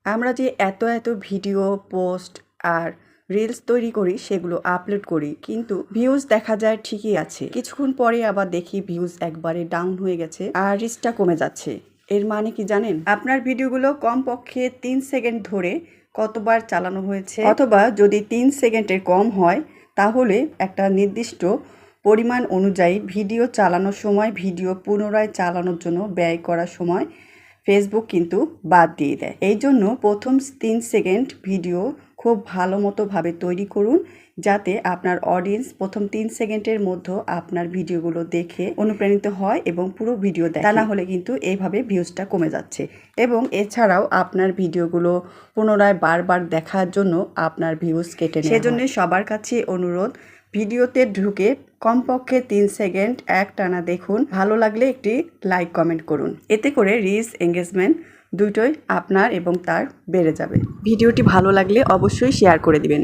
আমরা যে এত ভিডিও পোস্ট আর রিলস তৈরি করি সেগুলো আপলোড করি, কিন্তু ভিউজ দেখা যায় ঠিকই আছে, কিছুক্ষণ পরে আবার দেখি ভিউজ একবারে ডাউন হয়ে গেছে আর রিচটা কমে যাচ্ছে। এর মানে কি জানেন? আপনার ভিডিওগুলো কমপক্ষে 3 সেকেন্ড ধরে কতবার চালানো হয়েছে, অথবা যদি 3 সেকেন্ডের কম হয় তাহলে একটা নির্দিষ্ট পরিমাণ অনুযায়ী ভিডিও চালানোর সময়, ভিডিও পুনরায় চালানোর জন্য ব্যয় করার সময় ফেসবুক কিন্তু বাদ দিয়ে দেয়। এই জন্য প্রথম 3 সেকেন্ড ভিডিও খুব ভালো মতোভাবে তৈরি করুন, যাতে আপনার অডিয়েন্স প্রথম 3 সেকেন্ডের মধ্যে আপনার ভিডিওগুলো দেখে অনুপ্রাণিত হয় এবং পুরো ভিডিও দেখে। তা না হলে কিন্তু এইভাবে ভিউজটা কমে যাচ্ছে। এবং এছাড়াও আপনার ভিডিওগুলো পুনরায় বারবার দেখার জন্য আপনার ভিউজ কেটে নেয়। সেজন্য সবার কাছে অনুরোধ, ভিডিওতে ঢুকে কমপক্ষে 3 সেকেন্ড একটানা দেখুন, ভালো লাগলে একটি লাইক কমেন্ট করুন। এতে করে রিচ, এঙ্গেজমেন্ট দুটোই আপনার এবং তার বেড়ে যাবে। ভিডিওটি ভালো লাগলে অবশ্যই শেয়ার করে দিবেন।